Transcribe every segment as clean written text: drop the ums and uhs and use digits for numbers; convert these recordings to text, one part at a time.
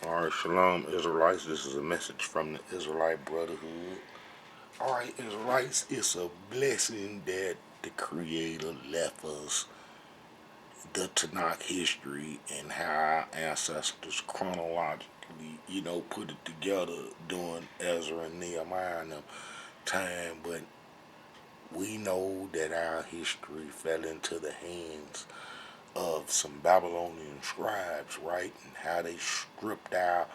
Alright, shalom Israelites. This is a message from the Israelite Brotherhood. Alright, Israelites, it's a blessing that the Creator left us the Tanakh history and how our ancestors chronologically, put it together during Ezra and Nehemiah and them time. But we know that our history fell into the hands of some Babylonian scribes, right? And how they stripped our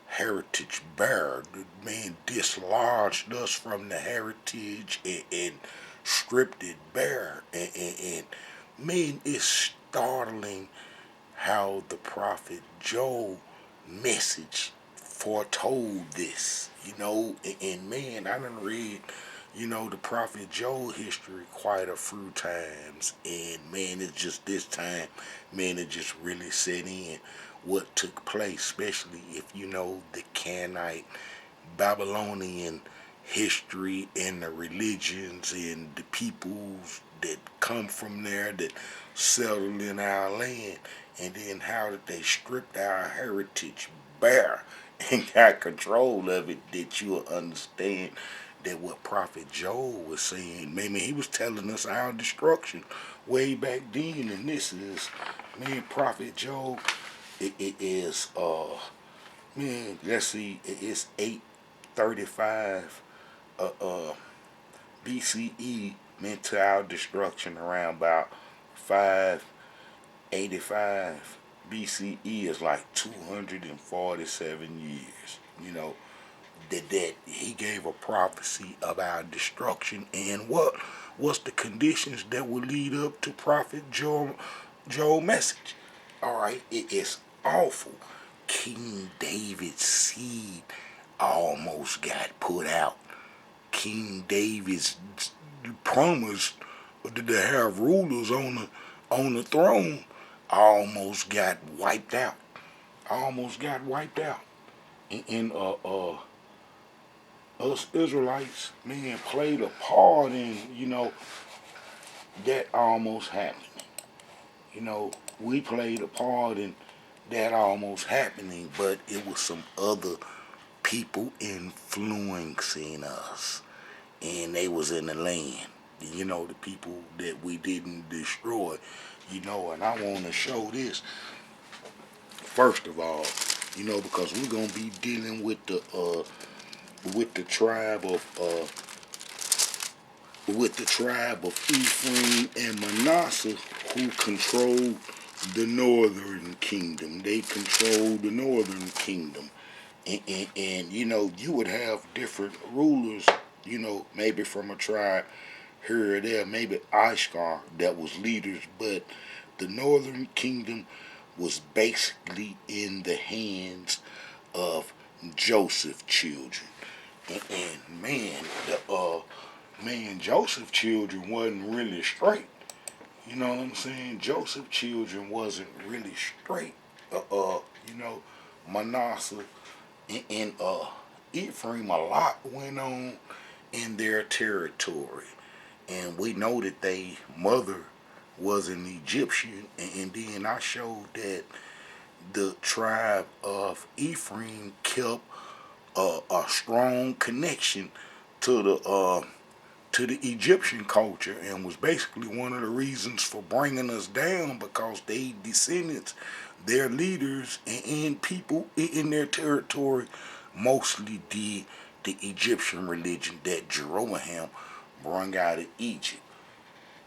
heritage bare. The man dislodged us from the heritage and stripped it bare. And man, it's startling how the prophet Joel message foretold this, and man, I done read, the prophet Joel history quite a few times, and man, it's just this time, man, it just really set in what took place, especially if you know the Canaanite Babylonian history and the religions and the peoples that come from there that settled in our land, and then how that they stripped our heritage bare and got control of it, that you'll understand that what Prophet Joel was saying, maybe he was telling us our destruction way back then, and this is, man, Prophet Joel, it is, man, let's see, it's 835 BCE, meant to our destruction around about 585 BCE is like 247 years, that he gave a prophecy of our destruction and what was the conditions that would lead up to Prophet Joel's message. Alright, it is awful. King David's seed almost got put out. King David's promise to have rulers on the throne almost got wiped out. And us Israelites, man, played a part in, that almost happening. We played a part in that almost happening, but it was some other people influencing us, and they was in the land. The people that we didn't destroy, and I want to show this first of all, because we're gonna be dealing with the tribe of Ephraim and Manasseh, who controlled the northern kingdom. They controlled the northern kingdom. And you would have different rulers, maybe from a tribe here or there, maybe Ishkar that was leaders, but the northern kingdom was basically in the hands of Joseph's children. And man, Joseph's children wasn't really straight. You know what I'm saying? Joseph's children wasn't really straight. Manasseh and Ephraim, a lot went on in their territory. And we know that their mother was an Egyptian. And then I showed that the tribe of Ephraim kept a strong connection to the Egyptian culture, and was basically one of the reasons for bringing us down, because they descendants, their leaders and people in their territory mostly did the Egyptian religion that Jeroboam brought out of Egypt.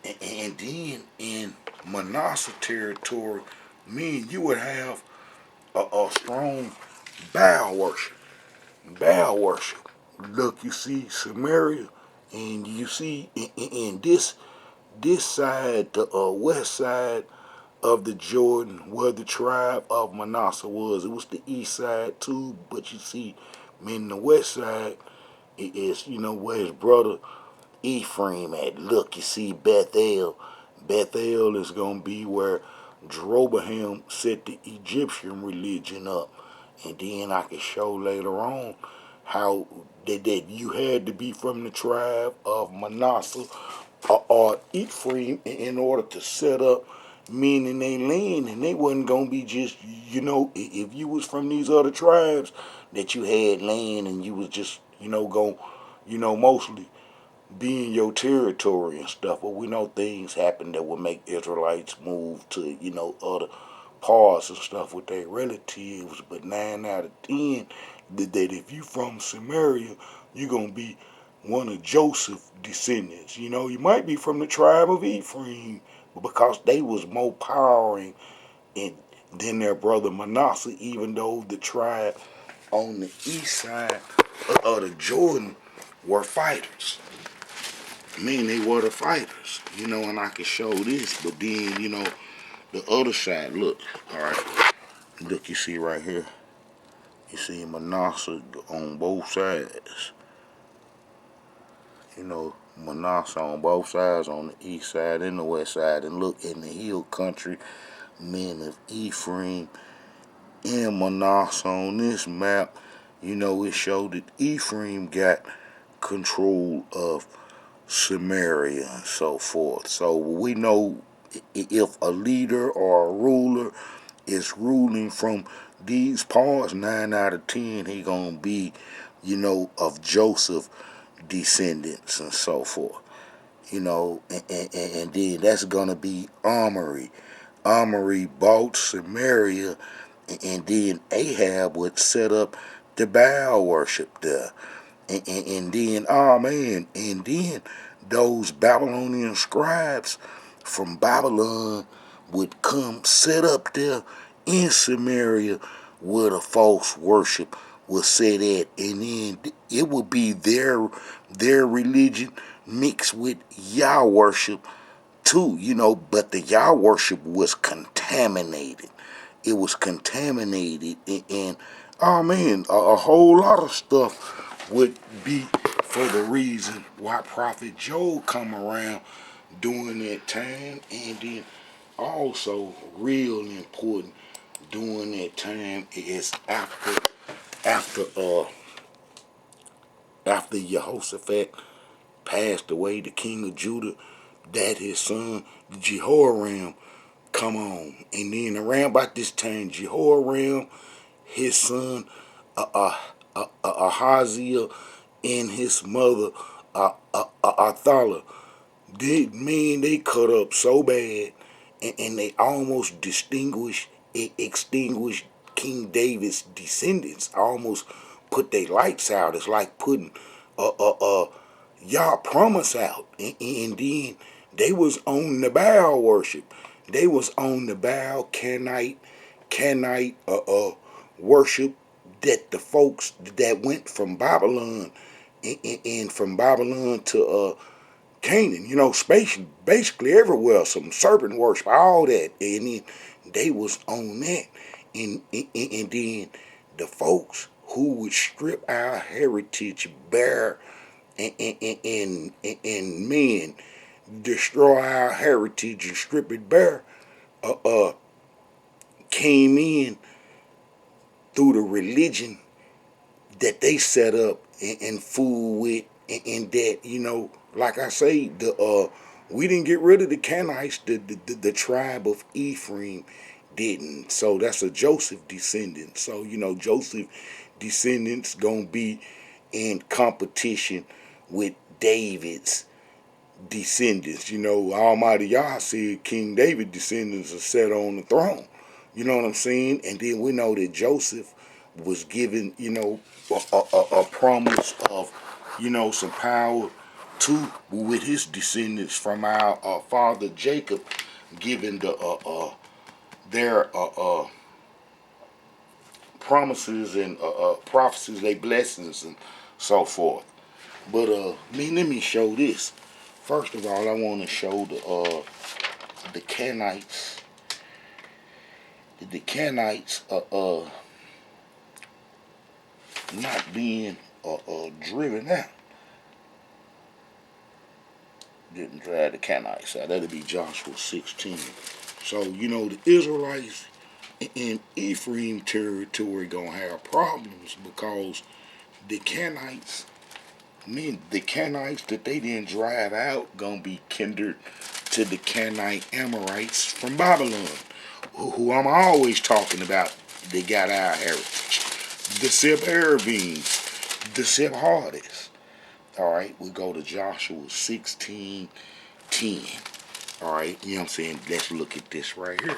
And then in Manasseh territory, you would have a strong Baal worship. Look, you see Samaria, and you see in this side, the west side of the Jordan, where the tribe of Manasseh was. It was the east side too, but you see, the west side is, where his brother Ephraim at. Look, you see Bethel. Bethel is going to be where Jeroboam set the Egyptian religion up. And then I can show later on how that you had to be from the tribe of Manasseh or Ephraim in order to set up meaning they land, and they wasn't gonna be just, if you was from these other tribes, that you had land and you was just, mostly be in your territory and stuff. But we know things happen that would make Israelites move to, other parts and stuff with their relatives. But 9 out of 10, that if you from Samaria, you're gonna be one of Joseph's descendants. You might be from the tribe of Ephraim, because they was more powering than their brother Manasseh, even though the tribe on the east side of the Jordan were fighters. I mean, they were the fighters, and I can show this, but then, the other side, look, all right, look, you see right here, you see Manasseh on both sides, Manasseh on both sides, on the east side and the west side, and look, in the hill country, men of Ephraim and Manasseh on this map, it showed that Ephraim got control of Samaria and so forth. So we know if a leader or a ruler is ruling from these parts, 9 out of 10, he gonna be, of Joseph descendants and so forth. And then that's gonna be Omri. Omri bought Samaria, and then Ahab would set up the Baal worship there. And then, oh man, and then those Babylonian scribes from Babylon would come set up there in Samaria where the false worship was set at, and then it would be their religion mixed with Yah worship too, but the Yah worship was contaminated. It was contaminated, and oh man, a whole lot of stuff would be for the reason why Prophet Joel come around during that time, and then also real important during that time is after Jehoshaphat passed away, the king of Judah, that his son Jehoram come on, and then around about this time, Jehoram, his son Ahaziah, and his mother Athaliah, they cut up so bad, and they almost extinguished King David's descendants. Almost put their lights out. It's like putting Yah promise out, and then they was on the Baal worship. They was on the Baal Canite worship, that the folks that went from Babylon and from Babylon to Canaan, basically everywhere, some serpent worship, all that, and then they was on that, and then the folks who would strip our heritage bare, and men destroy our heritage and strip it bare, came in through the religion that they set up and fool with, and that, like I say, we didn't get rid of the Canaanites, the tribe of Ephraim didn't. So that's a Joseph descendant. So Joseph descendants gonna be in competition with David's descendants. Almighty Yah said King David descendants are set on the throne. You know what I'm saying? And then we know that Joseph was given, a promise of, some power too, with his descendants from our father Jacob, given their promises and prophecies, their blessings and so forth. But let me show this. First of all, I want to show the Canaanites. The Canaanites not being driven out. Didn't drive the Canaanites out. That'll be Joshua 16. So, the Israelites in Ephraim territory gonna have problems, because the Canaanites, that they didn't drive out, gonna be kindred to the Canaanite Amorites from Babylon, who I'm always talking about. They got our heritage. The Sepharvaim, the Sephardites. All right, we go to Joshua 16:10. All right, you know what I'm saying? Let's look at this right here.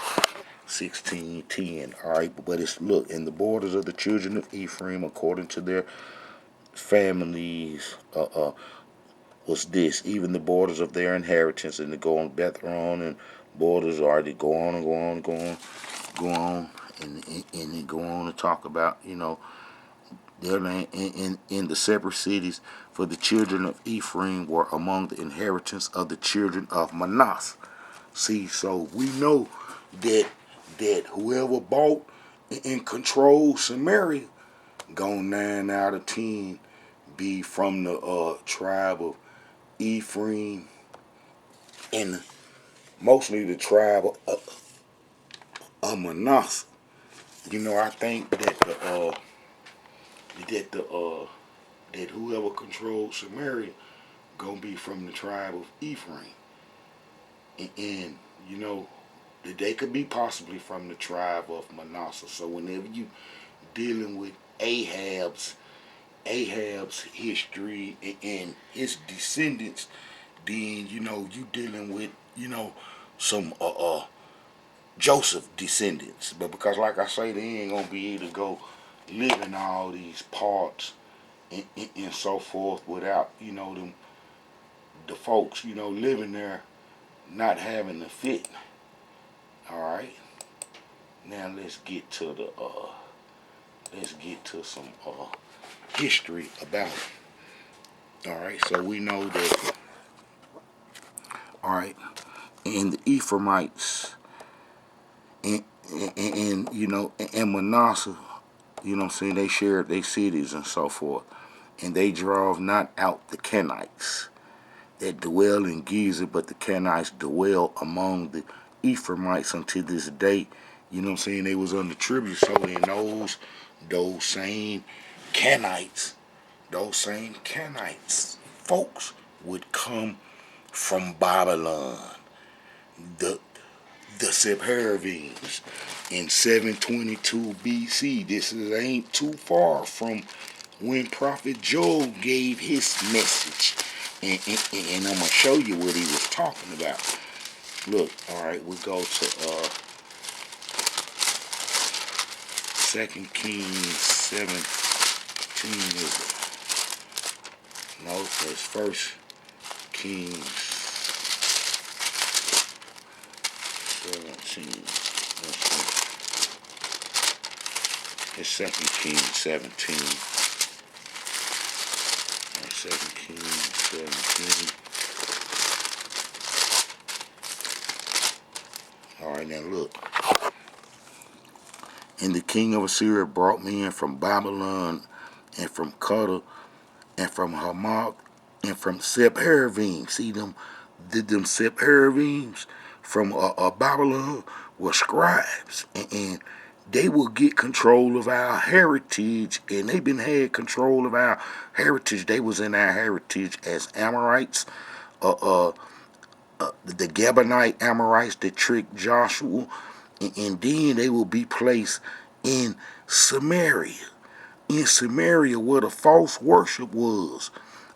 16:10. All right, but it's look in the borders of the children of Ephraim according to their families. Was this even the borders of their inheritance, and to go on Bethron and borders, or they go on and go on and go on and they go on to talk about their land in the separate cities. For the children of Ephraim were among the inheritance of the children of Manasseh. See, so we know that whoever bought and controlled Samaria, gonna 9 out of 10 be from the tribe of Ephraim, and mostly the tribe of Manasseh. I think that that whoever controls Samaria gonna be from the tribe of Ephraim, and that they could be possibly from the tribe of Manasseh. So whenever you dealing with Ahab's history and his descendants, then you dealing with some Joseph descendants. But because, like I say, they ain't gonna be able to go live in all these parts and so forth without the folks living there not having the fit. All right, now let's get to some history about it. All right, so we know that. All right, and the Ephraimites and Manasseh, what I'm saying, they shared their cities and so forth, and they drove not out the Kenites that dwell in Giza, but the Kenites dwell among the Ephraimites unto this day. What I'm saying, they was under tribute. So then those same Kenites, folks would come from Babylon. The Sepharvaim in 722 BC. This ain't too far from when Prophet Joel gave his message. And I'm going to show you what he was talking about. Look, all right, we go to 2 Kings 17. No, it's 1 Kings 17. It's 2 Kings 17. 2 Kings 17. Alright, now look. And the king of Assyria brought me in from Babylon, and from Cuthah, and from Hamath, and from Sepharvaim. See them Sepharvaims from Babylon were scribes, and they will get control of our heritage, and they've been had control of our heritage. They was in our heritage as Amorites, the Gabonite Amorites that tricked Joshua, and then they will be placed in Samaria. In Samaria, where the false worship was,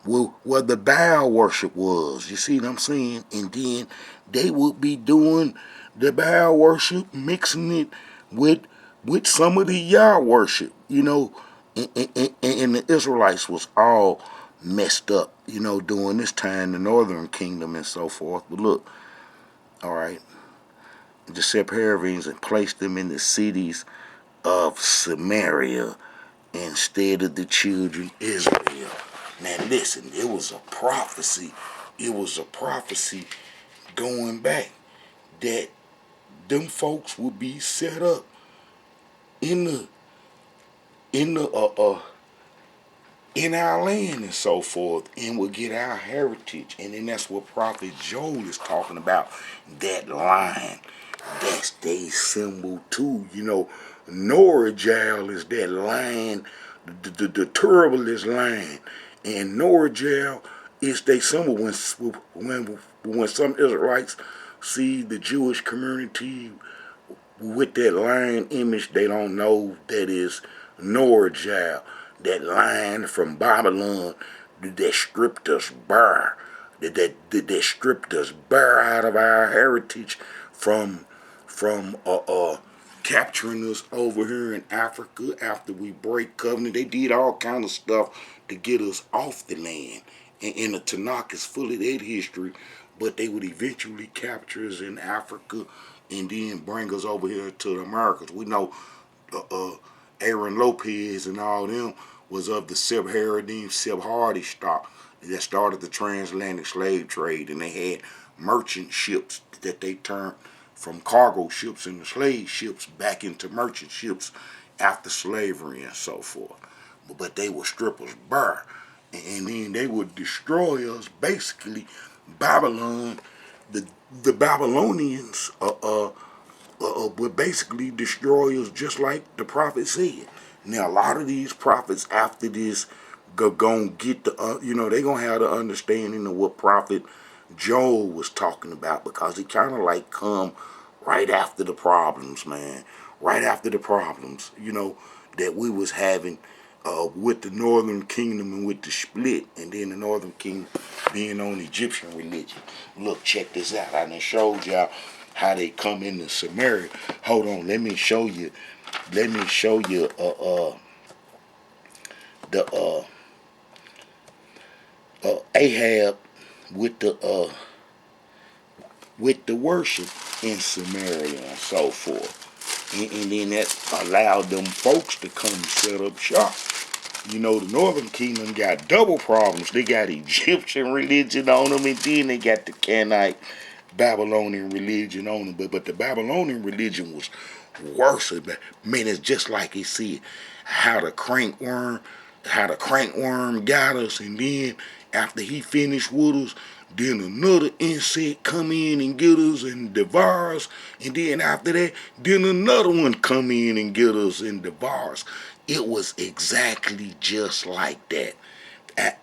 where the Baal worship was. You see what I'm saying? And then they would be doing the Baal worship, mixing it with some of the Yah worship, and the Israelites was all messed up, during this time, the northern kingdom and so forth. But look, all right, the Sepharvaim and placed them in the cities of Samaria instead of the children of Israel. Now listen, it was a prophecy. It was a prophecy going back that them folks would be set up in our land and so forth, and will get our heritage. And then that's what Prophet Joel is talking about. That lion, that's their symbol too. Norajal is that lion, the terriblest lion, and Norajal is their symbol. When when some Israelites see the Jewish community with that lion image, they don't know that is Norjah, that lion from Babylon that stripped us bare, that stripped us bare out of our heritage from capturing us over here in Africa after we break covenant. They did all kind of stuff to get us off the land. And the Tanakh is full of that history, but they would eventually capture us in Africa and then bring us over here to the Americas. We know Aaron Lopez and all them was of the Sepharvaim, Sephardi stock that started the transatlantic slave trade, and they had merchant ships that they turned from cargo ships and the slave ships back into merchant ships after slavery and so forth. But they would strip us bare, and then they would destroy us. Basically, Babylon, the Babylonians would basically destroy us just like the prophet said. Now, a lot of these prophets after this gonna get the, they gonna have the understanding of what prophet Joel was talking about, because he kind of like come right after the problems, man. Right after the problems, that we was having with the northern kingdom and with the split, and then the northern kingdom being on Egyptian religion. Look, check this out. I done showed y'all how they come into Samaria. Hold on, let me show you. Let me show you the Ahab with the worship in Samaria and so forth. And then that allowed them folks to come set up shop. The northern kingdom got double problems. They got Egyptian religion on them, and then they got the Canaanite Babylonian religion on them. But the Babylonian religion was worse. Man, it's just like he said, how the crankworm got us, and then after he finished with us, then another insect come in and get us and devour us, and then after that, then another one come in and get us and devour us. It was exactly just like that.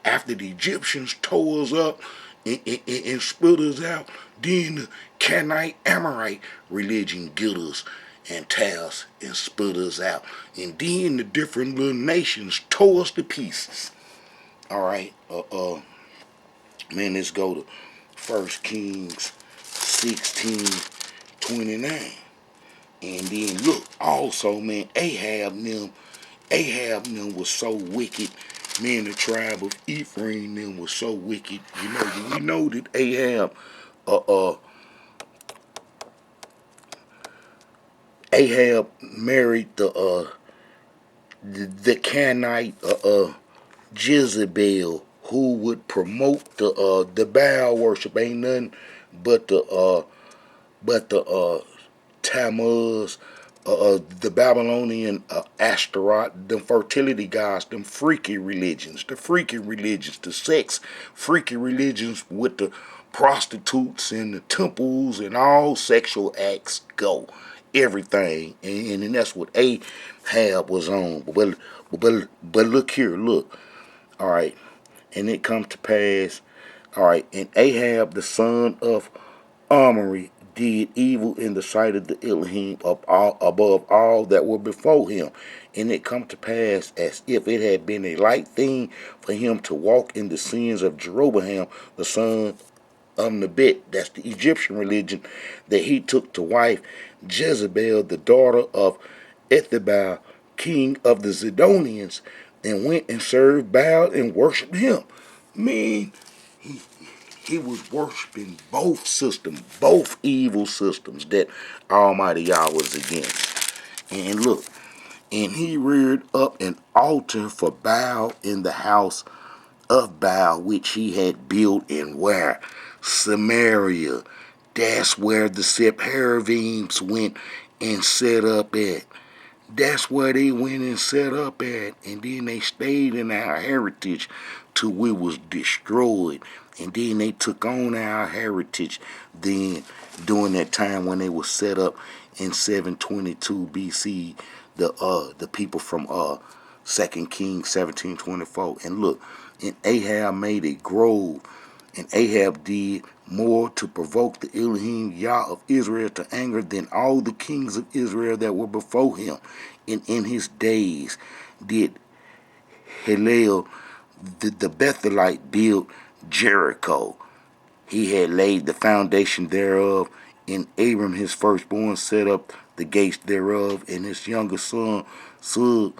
After the Egyptians tore us up and split us out, then the Canaanite Amorite religion get us and tear us and split us out. And then the different little nations tore us to pieces. Alright, man, let's go to 1 Kings 16:29. And then look, also, man, Ahab them was so wicked. Man, the tribe of Ephraim them was so wicked. We know that Ahab married the Canaanite Jezebel, who would promote the Baal worship. Ain't nothing but the Tammuz, the Babylonian Ashtaroth, them fertility gods, them freaky religions, the sex freaky religions with the prostitutes and the temples and all sexual acts go. Everything. And that's what Ahab was on. But look here, look. All right. And it comes to pass. All right. And Ahab, the son of Omri, did evil in the sight of the Elohim above all that were before him. And it come to pass, as if it had been a light thing for him to walk in the sins of Jeroboam, the son of Nebat, that's the Egyptian religion, that he took to wife Jezebel, the daughter of Ethabal, king of the Zidonians, and went and served Baal and worshipped him. Man, he was worshiping both systems, both evil systems that Almighty Yah was against. And look, and he reared up an altar for Baal in the house of Baal, which he had built in where? Samaria. That's where the Sepharvaims went and set up at. That's where they went and set up at. And then they stayed in our heritage till we was destroyed. And then they took on our heritage then during that time when they was set up in 722 BC. The people from 2 Kings 17:24. And look, and Ahab made a grove And Ahab did more to provoke the Elohim Yah of Israel to anger than all the kings of Israel that were before him. And in his days did Hillel the Bethelite build Jericho. He had laid the foundation thereof, and Abram his firstborn set up the gates thereof, and his younger son should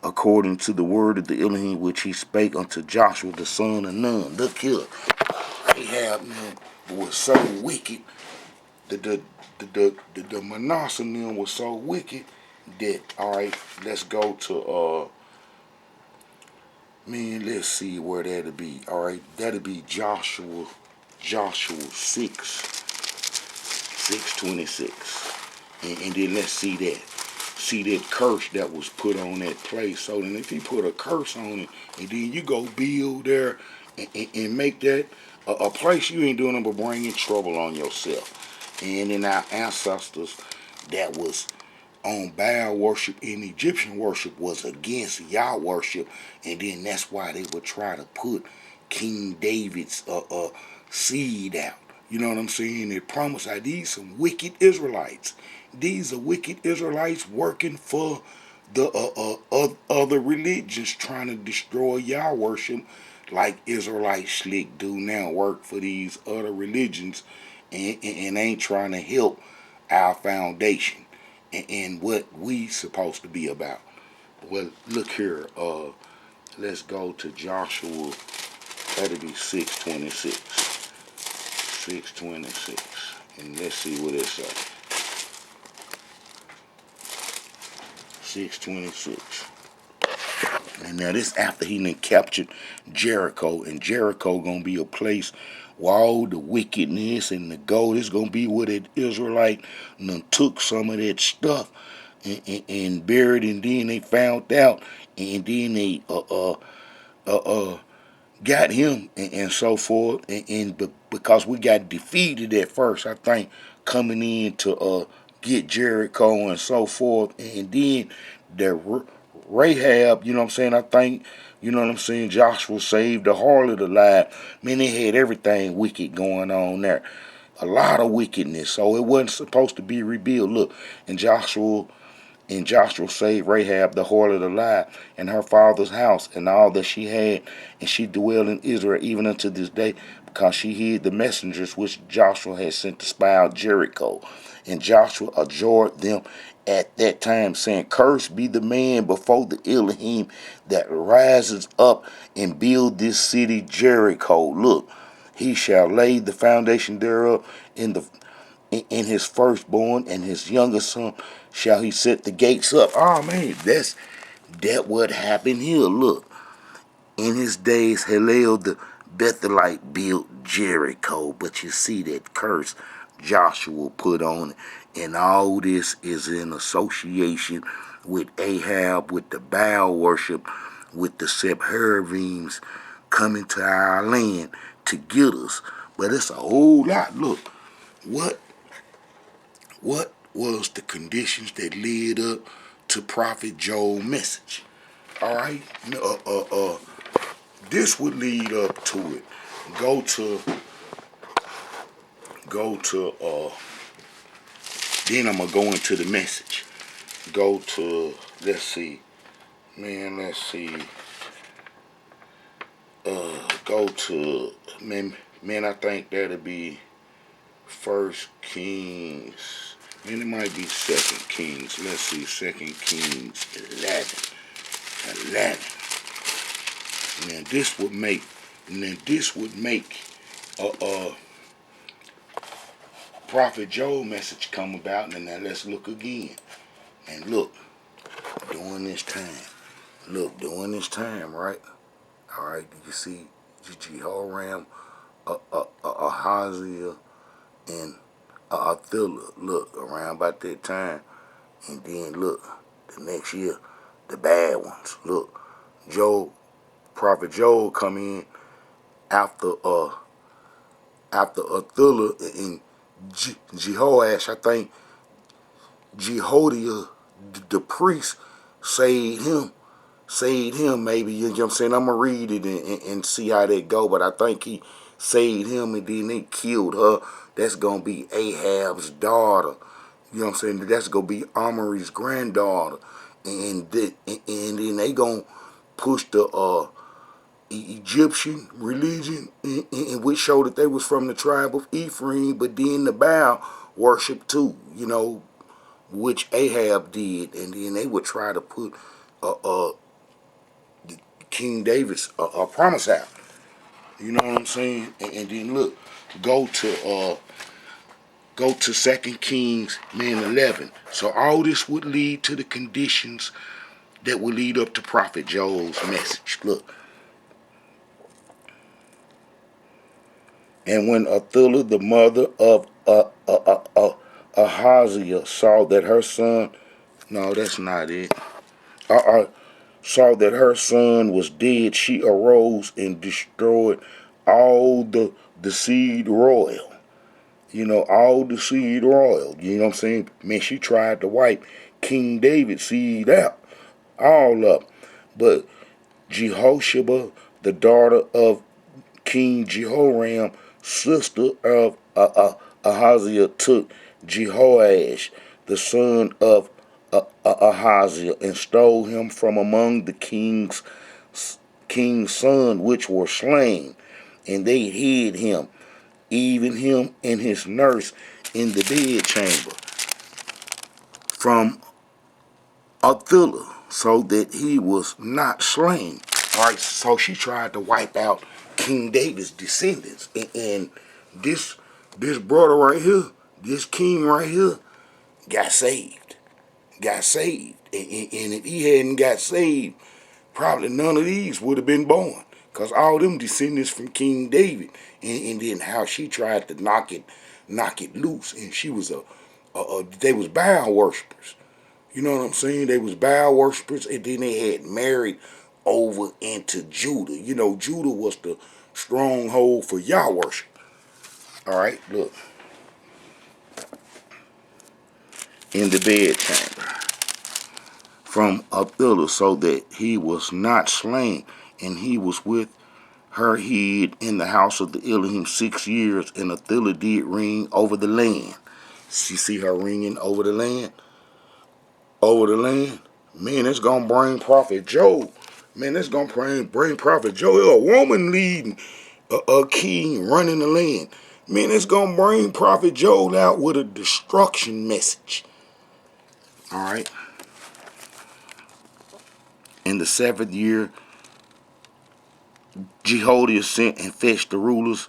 according to the word of the Elohim which he spake unto Joshua the son of Nun. Look here, Ahab man was so wicked. The Manasseh man was so wicked that, all right, let's go to let's see where that'll be. All right, that'll be Joshua 6:26, and then let's see that curse that was put on that place. So then if you put a curse on it, and then you go build there and make that a place, you ain't doing nothing but bringing trouble on yourself. And then our ancestors that was on Baal worship and Egyptian worship was against Yah worship, and then that's why they would try to put King David's seed out. You know what I'm saying? They promise these some wicked Israelites. These are wicked Israelites working for the other religions, trying to destroy Yah worship, like Israelites slick do now, work for these other religions, and ain't trying to help our foundation and what we supposed to be about. Well, look here. Let's go to Joshua. That'll be 6:26. 6:26, and let's see what it says. 6:26. And now this after he done captured Jericho, and Jericho gonna be a place where all the wickedness and the gold is gonna be where the Israelite done took some of that stuff and buried, and then they found out, and then they got him and so forth, and because we got defeated at first, I think, coming in to get Jericho and so forth, and then the Rahab, you know what I'm saying, I think, you know what I'm saying, Joshua saved the harlot alive. Man, they had everything wicked going on there, a lot of wickedness, so it wasn't supposed to be rebuilt. Look, and Joshua saved Rahab the harlot alive, and her father's house, and all that she had, and she dwelled in Israel even unto this day, because she hid the messengers which Joshua had sent to spy out Jericho. And Joshua adjured them at that time, saying, Cursed be the man before the Elohim that rises up and build this city Jericho. Look, he shall lay the foundation thereof in his firstborn, and his youngest son shall he set the gates up. Oh man, that what happened here. Look, in his days Hillel the Bethelite built Jericho, but you see that curse Joshua put on it, and all this is in association with Ahab, with the Baal worship, with the Sepharvaims coming to our land to get us. But it's a whole lot. Look, what was the conditions that led up to Prophet Joel's message? All right, this would lead up to it. Go to. Then I'm gonna go into the message. Go to. Let's see. Go to. Man. I think that'll be First Kings. Man, it might be Second Kings. Let's see, Second Kings 11. Now this would make. Prophet Joel message come about, and now let's look again. And look, during this time, right? All right, you see Jehoram, Ahaziah, and Attila. Look, around about that time, and then look, the next year, the bad ones. Look, Prophet Joel come in after Attila and Jehoash. I think Jehoiada, the priest, saved him saved him, maybe, you know what I'm saying? I'm going to read it and see how that go, but I think he saved him, and then they killed her. That's going to be Ahab's daughter. You know what I'm saying? That's going to be Omri's granddaughter. And then they going to push the Egyptian religion, which showed that they was from the tribe of Ephraim, but then the Baal worship too, you know, which Ahab did. And then they would try to put King David's promise out. You know what I'm saying? And then look, go to 2 Kings 11. So all this would lead to the conditions that would lead up to Prophet Joel's message. Look. And when Athaliah, the mother of Ahaziah, saw that her son, no, that's not it. Saw that her son was dead, she arose and destroyed all the seed royal. You know, all the seed royal. You know what I'm saying? Man, she tried to wipe King David's seed out. All up. But Jehosheba, the daughter of King Jehoram, sister of Ahaziah, took Jehoash, the son of Ahaziah, and stole him from among the king's son, which were slain, and they hid him, even him and his nurse, in the bedchamber from Athaliah, so that he was not slain. All right, so she tried to wipe out King David's descendants, and this brother right here, this king right here, got saved, and if he hadn't got saved, probably none of these would have been born, cause all them descendants from King David, and then how she tried to knock it loose, and she was they was Baal worshipers. You know what I'm saying? They was Baal worshippers, and then they had married over into Judah. You know, Judah was the stronghold for Yah worship. All right, look. In the bedchamber from Athaliah, so that he was not slain, and he was with her hid in the house of the Elohim 6 years, and Athaliah did reign over the land. You see her reigning over the land? Over the land? Man, it's going to bring Prophet Joel. Man, that's going to bring Prophet Joel, a woman leading a king running the land. Man, it's going to bring Prophet Joel out with a destruction message. All right. In the 7th year, Jehoiada sent and fetched the rulers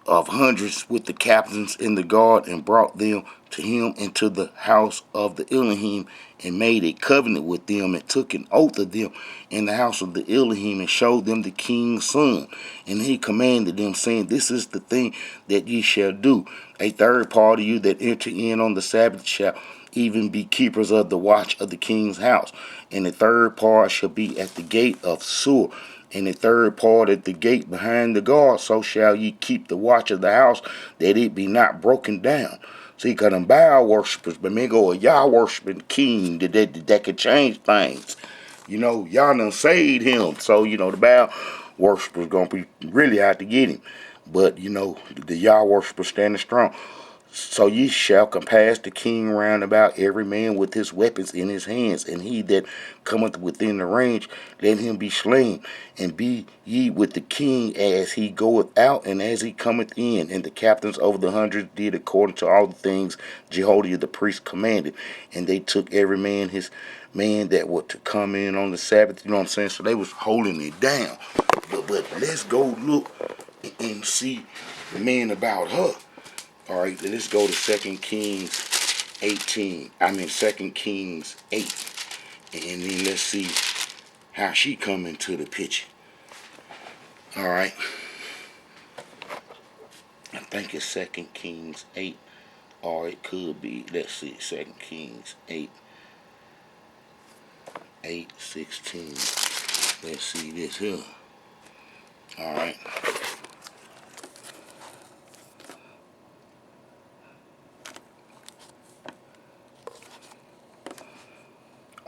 of hundreds with the captains in the guard, and brought them to him into the house of the Elohim, and made a covenant with them, and took an oath of them in the house of the Elohim, and showed them the king's son. And he commanded them, saying, this is the thing that ye shall do. A third part of you that enter in on the Sabbath shall even be keepers of the watch of the king's house. And the third part shall be at the gate of Sur, and the third part at the gate behind the guard. So shall ye keep the watch of the house, that it be not broken down. See, because them Baal worshippers, but men go a Yah worshiping king that could change things. You know, y'all done saved him. So, you know, the Baal worshippers going to be really out to get him. But, you know, the Yah worshippers standing strong. So ye shall compass the king round about, every man with his weapons in his hands, and he that cometh within the range, let him be slain. And be ye with the king as he goeth out and as he cometh in. And the captains over the hundreds did according to all the things Jehoiada the priest commanded. And they took every man his man that were to come in on the Sabbath. You know what I'm saying? So they was holding it down. But let's go look and see the man about her. All right, let's go to 2 Kings 18. 2 Kings 8. And then let's see how she come into the picture. All right. I think it's 2 Kings 8. Or it could be, let's see, 2 Kings 8. 8:16. Let's see this here. All right.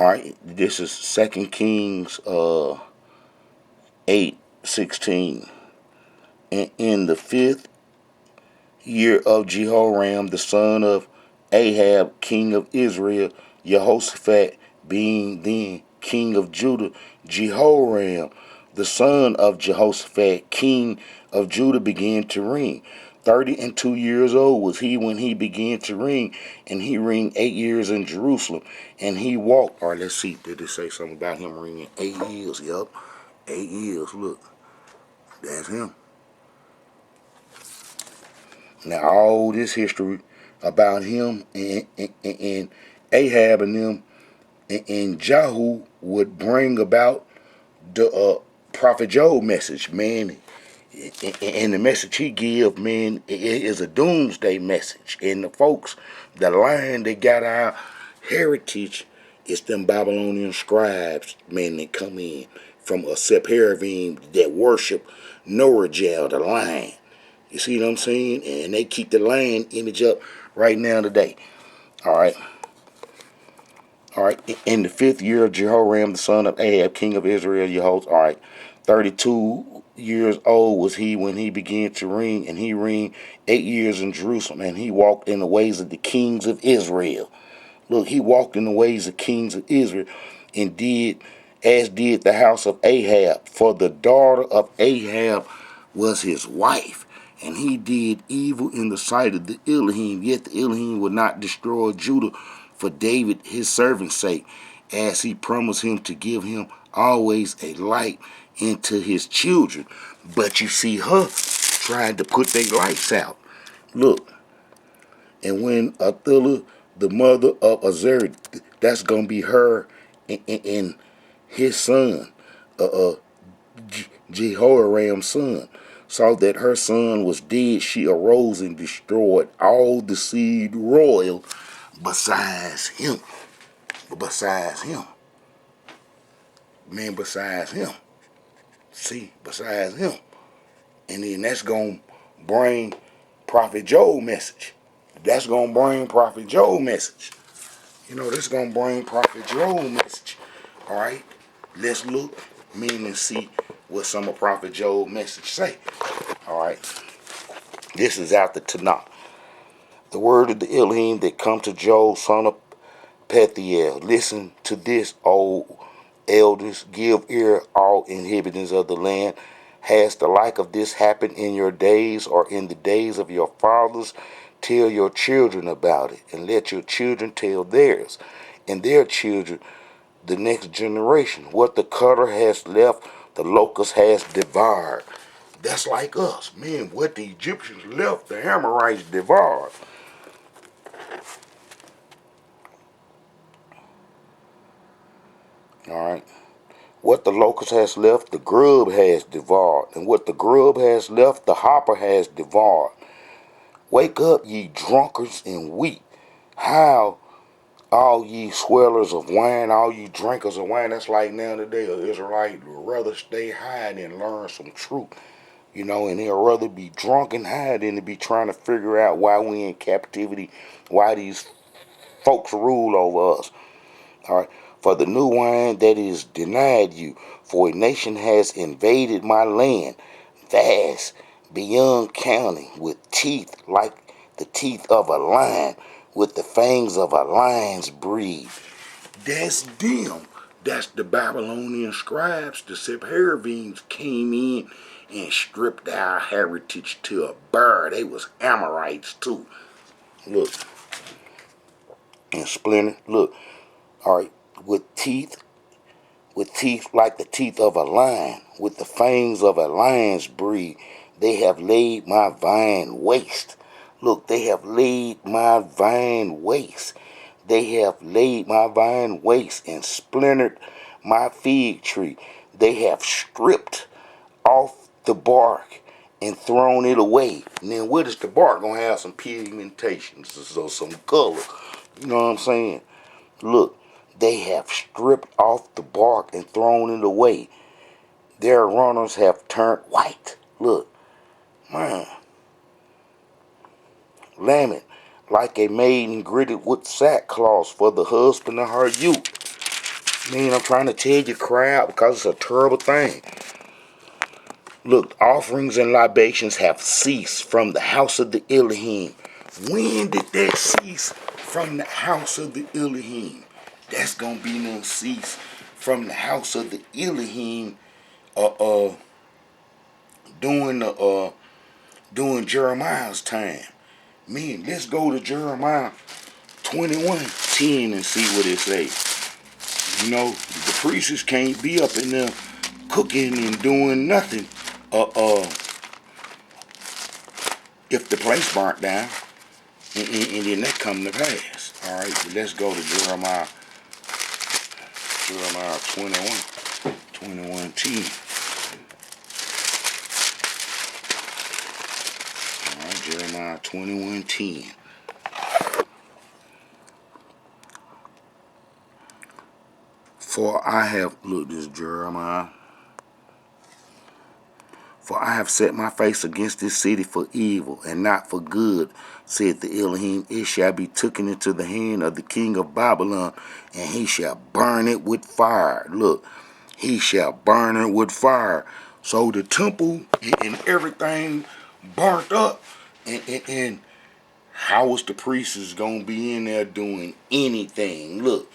Alright, this is 2 Kings 8:16. And in the 5th year of Jehoram, the son of Ahab, king of Israel, Jehoshaphat being then king of Judah, Jehoram, the son of Jehoshaphat, king of Judah, began to reign. 32 years old was he when he began to reign, and he reigned 8 years in Jerusalem. And he walked. All right, let's see. Did it say something about him reigning 8 years? Yup, 8 years. Look, that's him. Now, all this history about him and Ahab and them and Jehu would bring about the prophet Joel message, man. And the message he give, man, is a doomsday message. And the folks, the line that got our heritage is them Babylonian scribes, man, that come in from Sepharvaim that worship Norajel, the lion. You see what I'm saying? And they keep the lion image up right now today. All right. All right. In the 5th year of Jehoram, the son of Ahab, king of Israel, Jehoshaphat. All right. 32 years old was he when he began to reign, and he reigned 8 years in Jerusalem, and he walked in the ways of the kings of Israel. Look, he walked in the ways of kings of Israel, and did as did the house of Ahab, for the daughter of Ahab was his wife. And he did evil in the sight of the Elohim, yet the Elohim would not destroy Judah for David his servant's sake, as he promised him to give him always a light into his children. But you see her trying to put their lights out. Look, and when Athaliah, the mother of Ezra, that's going to be her and his son, Jehoram's son, saw that her son was dead, she arose and destroyed all the seed royal besides him. Besides him. Man, besides him. See, besides him. And then that's going to bring Prophet Joel message. That's going to bring Prophet Joel message. You know, this is going to bring Prophet Joel message. All right? Let's look, and see what some of Prophet Joel message say. All right? This is out the Tanakh. The word of the Elohim that come to Joel, son of Pethiel. Listen to this, O elders. Give ear, all inhabitants of the land. Has the like of this happened in your days or in the days of your fathers? Tell your children about it, and let your children tell theirs, and their children, the next generation. What the cutter has left, the locust has devoured. That's like us. Man, what the Egyptians left, the Amorites devoured. All right. What the locust has left, the grub has devoured. And what the grub has left, the hopper has devoured. Wake up, ye drunkards, and weep. How, all ye swellers of wine, all ye drinkers of wine. That's like now today, an Israelite would rather stay high than learn some truth. You know, and they'll rather be drunk and high than to be trying to figure out why we in captivity, why these folks rule over us. All right. For the new wine that is denied you, for a nation has invaded my land, vast beyond counting, with teeth like the teeth of a lion, with the fangs of a lion's breed. That's them. That's the Babylonian scribes, the Sepharvaims came in and stripped our heritage to a bare. They was Amorites too. Look. And splinter. Look. All right. With teeth like the teeth of a lion, with the fangs of a lion's breed. They have laid my vine waste. Look, they have laid my vine waste. They have laid my vine waste and splintered my fig tree. They have stripped off the bark and thrown it away. And then what is the bark? Gonna have some pigmentation, so some color. You know what I'm saying? Look, they have stripped off the bark and thrown it away. Their runners have turned white. Look, man. Lament like a maiden gritted with sackcloth for the husband of her youth. Man, I'm trying to tell you, crowd, because it's a terrible thing. Look, offerings and libations have ceased from the house of the Elohim. When did that cease from the house of the Elohim? That's gonna be no cease from the house of the Elohim. During Jeremiah's time. Man, let's go to Jeremiah 21:10 and see what it says. You know, the priests can't be up in there cooking and doing nothing. If the place burnt down, and then that come to pass. All right, so let's go to Jeremiah 21:10. All right, Jeremiah 21:10. For I have, look, this Jeremiah. For I have set my face against this city for evil, and not for good, said the Elohim. It shall be taken into the hand of the king of Babylon, and he shall burn it with fire. Look, he shall burn it with fire. So the temple and everything burnt up, and how was the priests going to be in there doing anything? Look,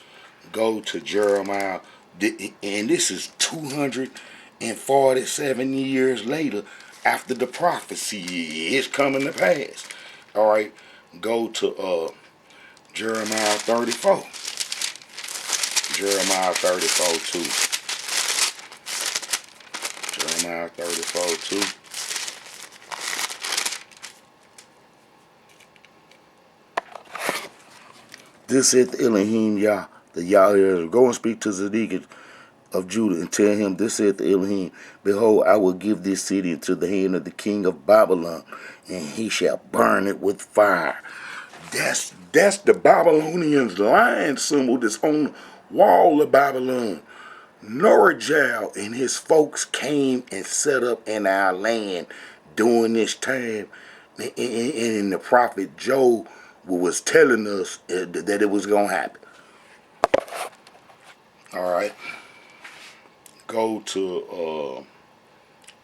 go to Jeremiah, and this is 247 years later after the prophecy is coming to pass. All right, go to Jeremiah 34. Jeremiah 34 too. Jeremiah 34 too. This is the Elohim Yah, the Yah. Go and speak to Zedekiah of Judah and tell him, this saith the Elohim, behold, I will give this city into the hand of the king of Babylon, and he shall burn it with fire. That's the Babylonians' lion symbol that's on the wall of Babylon. Norajal and his folks came and set up in our land during this time, and the prophet Joel was telling us that it was going to happen. All right.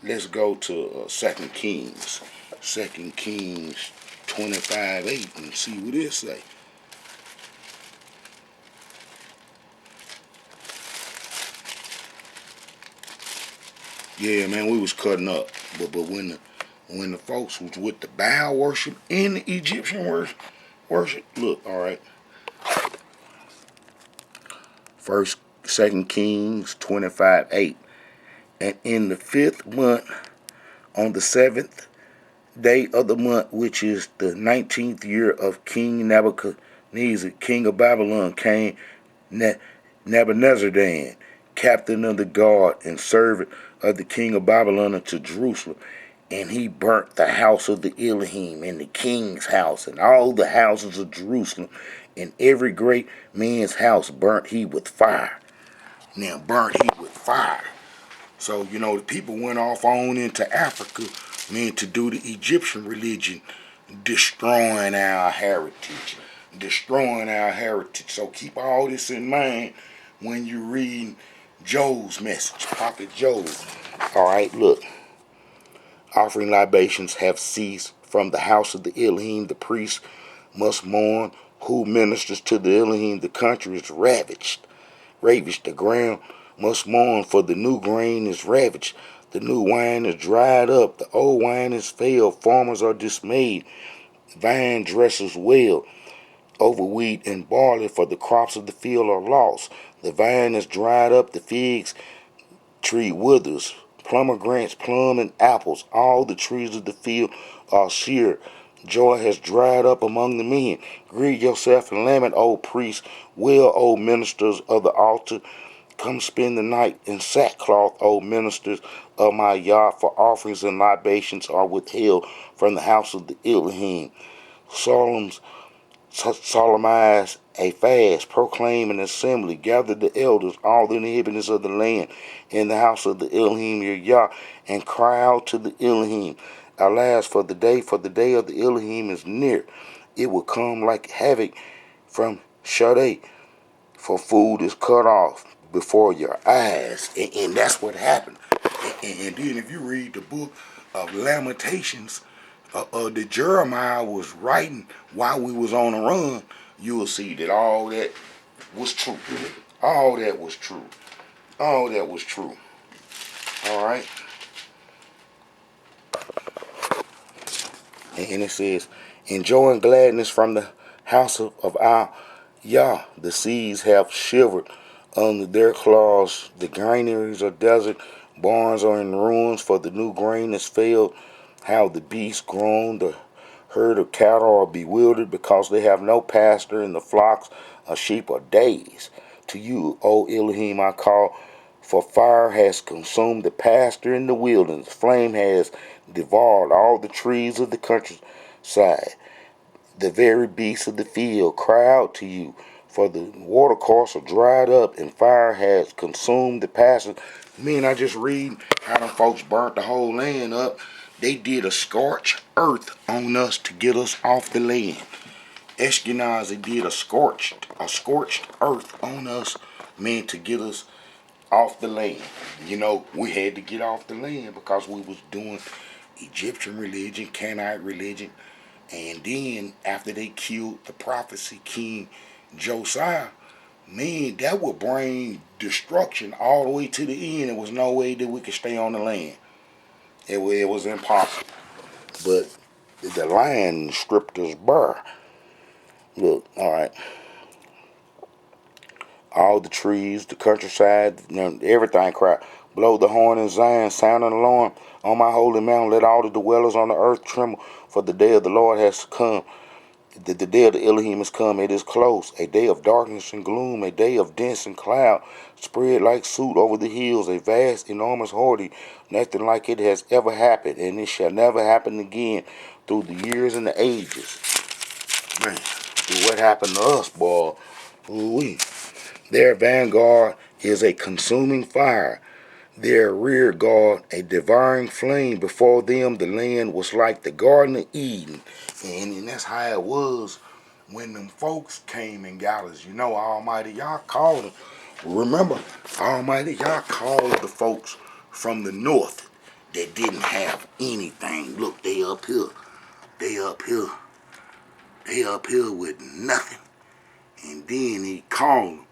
Let's go to 2 Kings. 2 Kings 25:8 and see what it say. Yeah, man, we was cutting up. But when the folks was with the Baal worship and the Egyptian worship, look, all right. 2 Kings 25:8. And in the 5th month, on the 7th day of the month, which is the 19th year of King Nebuchadnezzar, king of Babylon, came Nebuchadnezzar, captain of the guard and servant of the king of Babylon, into Jerusalem. And he burnt the house of the Elohim, and the king's house, and all the houses of Jerusalem, and every great man's house burnt he with fire. Now, burnt he with fire. So, you know, the people went off on into Africa, man, to do the Egyptian religion, destroying our heritage. So keep all this in mind when you read Joel's message, Prophet Joel. All right, look. Offering libations have ceased from the house of the Elohim. The priest must mourn who ministers to the Elohim. The country is ravaged. The ground must mourn, for the new grain is ravaged. The new wine is dried up. The old wine is failed. Farmers are dismayed. Vine dressers wail over wheat and barley, for the crops of the field are lost. The vine is dried up. The figs tree withers. Pomegranates, plum, and apples, all the trees of the field are sere. Joy has dried up among the men. Greet yourself and lament, O priests. Wail, O ministers of the altar. Come spend the night in sackcloth, O ministers of my Yah, for offerings and libations are withheld from the house of the Elohim. Solemnize a fast, proclaim an assembly, gather the elders, all the inhabitants of the land, in the house of the Elohim your Yah, and cry out to the Elohim. Alas, for the day of the Elohim is near. It will come like havoc from Shaddai, for food is cut off, before your eyes. And that's what happened. And then if you read the book of Lamentations that Jeremiah was writing while we was on the run, you will see that all that was true. All that was true. All that was true. All right. And it says, enjoying gladness from the house of our Yah. The seas have shivered under their claws. The granaries are desert. Barns are in ruins, for the new grain has failed. How the beasts groan. The herd of cattle are bewildered because they have no pasture, and the flocks of sheep are dazed. To you, O Elohim, I call, for fire has consumed the pasture in the wilderness. Flame has devoured all the trees of the countryside. The very beasts of the field cry out to you, for the watercourses are dried up, and fire has consumed the pasture. I just read how them folks burnt the whole land up. They did a scorched earth on us to get us off the land. Ashkenazi did a scorched earth on us, to get us off the land. We had to get off the land because we was doing Egyptian religion, Canaanite religion, and then after they killed the prophecy king Josiah, that would bring destruction all the way to the end. There was no way that we could stay on the land. It was impossible. But the lion stripped us bare. Look, all right. All the trees, the countryside, everything cried. Blow the horn in Zion, sound an alarm on my holy mountain. Let all the dwellers on the earth tremble, for the day of the Lord has come. The day of the Elohim has come. It is close. A day of darkness and gloom, a day of dense and cloud, spread like soot over the hills, a vast, enormous horde. Nothing like it has ever happened, and it shall never happen again through the years and the ages. Man, what happened to us, boy? Ooh-wee. Their vanguard is a consuming fire. Their rear guard a devouring flame. Before them the land was like the Garden of Eden. And that's how it was when them folks came and got us. Almighty Yah called them. Remember, Almighty Yah called the folks from the north that didn't have anything. Look, they up here. They up here. They up here with nothing. And then he called them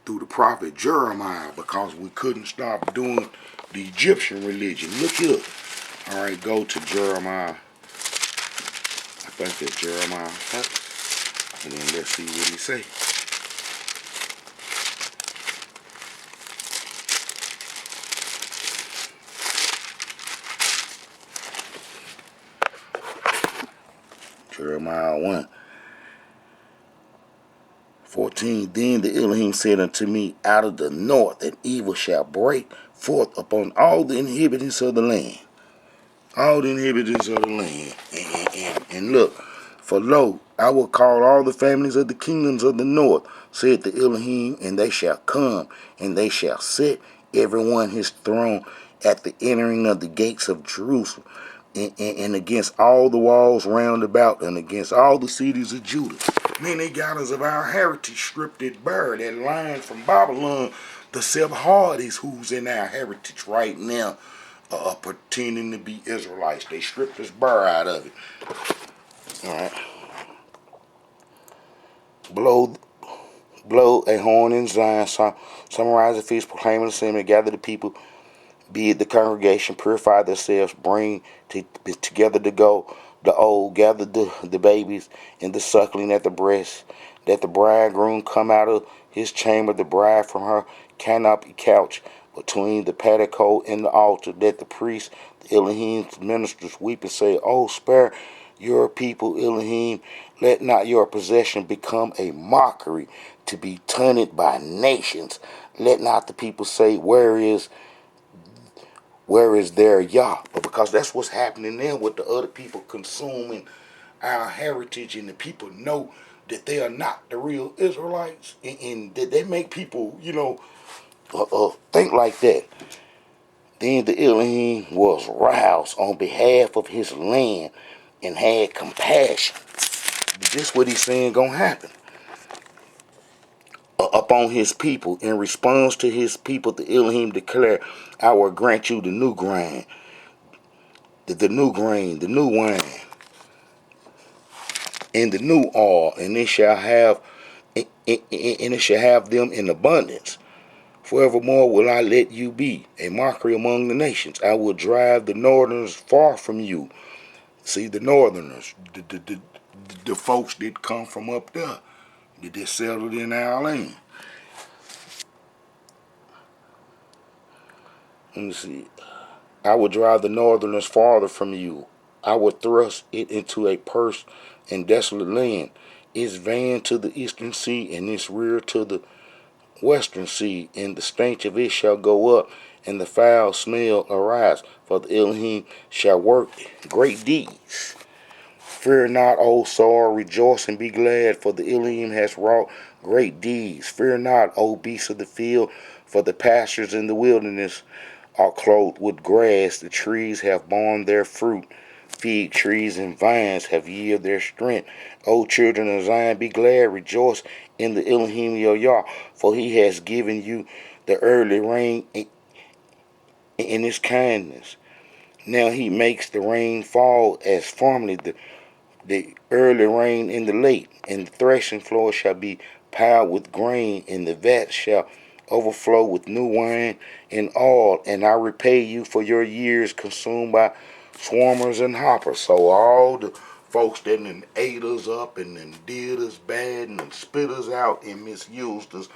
through the prophet Jeremiah because we couldn't stop doing the Egyptian religion. Look here. All right, go to Jeremiah. I think that's Jeremiah. And then let's see what he say. Jeremiah 1:14. Then the Elohim said unto me, out of the north an evil shall break forth upon all the inhabitants of the land. All the inhabitants of the land. And look, for lo, I will call all the families of the kingdoms of the north, said the Elohim, and they shall come, and they shall sit, every one his throne, at the entering of the gates of Jerusalem, and against all the walls round about, and against all the cities of Judah. They got us of our heritage stripped it bare. That line from Babylon, the Sepharvaim, who's in our heritage right now, pretending to be Israelites. They stripped us bare out of it. All right. Blow a horn in Zion. Summarize the feast, proclaim the assembly, gather the people, be it the congregation, purify themselves, bring together the old, gather the babies and the suckling at the breast, that the bridegroom come out of his chamber, the bride from her canopy couch between the patio and the altar, that the priests, the Elohim's ministers weep and say, oh, spare your people, Elohim, let not your possession become a mockery to be taunted by nations. Let not the people say, where is their Yah? But because that's what's happening now with the other people consuming our heritage, and the people know that they are not the real Israelites, and that they make people, think like that. Then the Elohim was roused on behalf of his land and had compassion. This what he's saying gonna happen. upon his people. In response to his people, the Elohim declared, I will grant you the new grain, the new grain, the new wine, and the new oil, and it shall have them in abundance. Forevermore will I let you be a mockery among the nations. I will drive the northerners far from you. See, the northerners, the folks that come from up there, that settled in our land. Let me see. I will drive the northerners farther from you. I will thrust it into a purse and desolate land, its van to the eastern sea, and its rear to the western sea, and the stench of it shall go up, and the foul smell arise, for the Elohim shall work great deeds. Fear not, O soul, rejoice and be glad, for the Elohim has wrought great deeds. Fear not, O beasts of the field, for the pastures in the wilderness are clothed with grass. The trees have borne their fruit. Fig trees and vines have yielded their strength. O children of Zion, be glad, rejoice in the Elohim your Yah, for he has given you the early rain in his kindness. Now he makes the rain fall as formerly, the early rain in the late, and the threshing floor shall be piled with grain, and the vats shall overflow with new wine and oil, and I repay you for your years consumed by swarmers and hoppers. So all the folks that done ate us up and then did us bad and spit us out and misused us,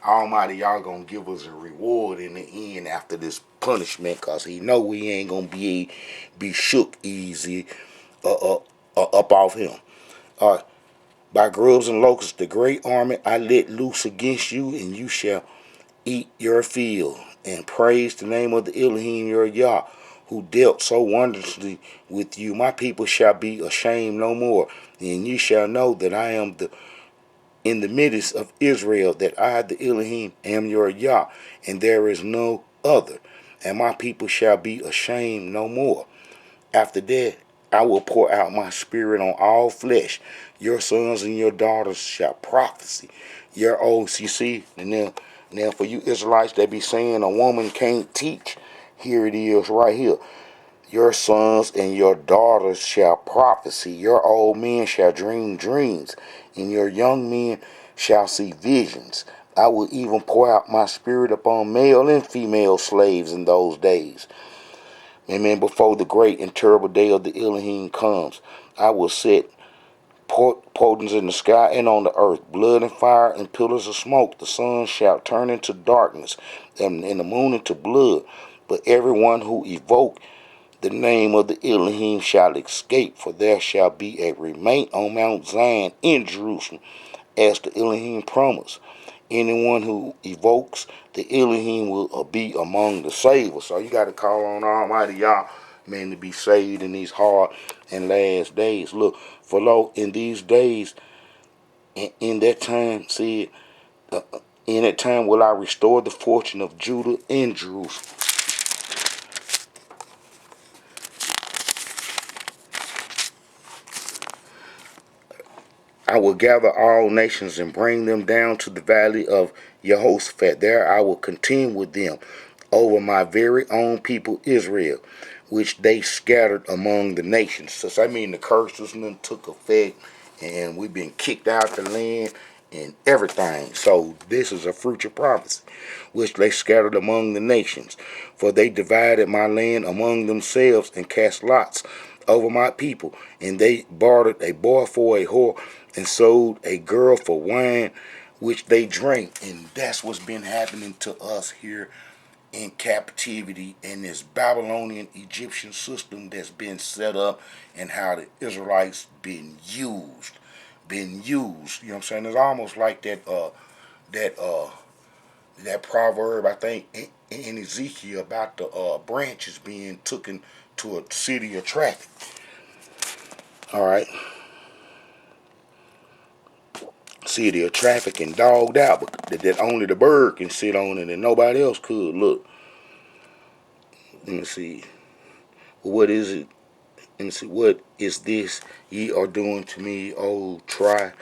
Almighty, y'all gonna give us a reward in the end after this punishment, cause he know we ain't gonna be shook easy up off him. By grubs and locusts, the great army I let loose against you, and you shall eat your fill, and praise the name of the Elohim your Yah, who dealt so wondrously with you. My people shall be ashamed no more, and you shall know that I am in the midst of Israel, that I, the Elohim, am your Yah, and there is no other. And my people shall be ashamed no more. After that, I will pour out my spirit on all flesh. Your sons and your daughters shall prophesy. Your old, you see, and now for you Israelites that be saying a woman can't teach, here it is right here. Your sons and your daughters shall prophesy. Your old men shall dream dreams, and your young men shall see visions. I will even pour out my spirit upon male and female slaves in those days. Amen. Before the great and terrible day of the Elohim comes, I will set portents in the sky and on the earth, blood and fire and pillars of smoke. The sun shall turn into darkness, and the moon into blood. But everyone who evoke the name of the Elohim shall escape, for there shall be a remain on Mount Zion in Jerusalem, as the Elohim promised. Anyone who evokes the Elohim will be among the savers. So you got to call on Almighty Yah, man, to be saved in these hard and last days. Look, for lo, in these days, in that time, said, in that time will I restore the fortune of Judah and Jerusalem. I will gather all nations and bring them down to the valley of Jehoshaphat. There I will contend with them over my very own people Israel, which they scattered among the nations. So I mean the curses then took effect, and we've been kicked out the land and everything. So this is a future prophecy, which they scattered among the nations. For they divided my land among themselves and cast lots over my people, and they bartered a boy for a whore and sold a girl for wine which they drank. And that's what's been happening to us here in captivity in this Babylonian Egyptian system that's been set up, and how the Israelites been used. You know what I'm saying? It's almost like that that proverb, I think, in Ezekiel about the branches being taken to a city of traffic. All right. City of traffic and dogged out, but that only the bird can sit on it and nobody else could. Look, let me see. What is it? Let me see. What is this ye are doing to me? Oh, try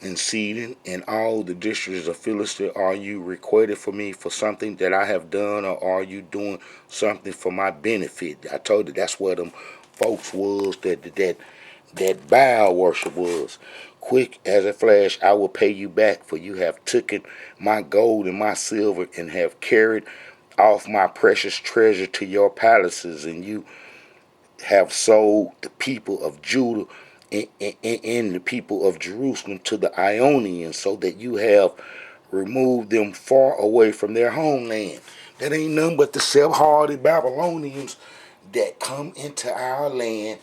and Sidon, and all the districts of Philistia, are you requited for me for something that I have done, or are you doing something for my benefit? I told you that's where them folks was that Baal worship was. Quick as a flash, I will pay you back, for you have taken my gold and my silver, and have carried off my precious treasure to your palaces, and you have sold the people of Judah and the people of Jerusalem to the Ionians, so that you have removed them far away from their homeland. That ain't nothing but the self-hearted Babylonians that come into our land,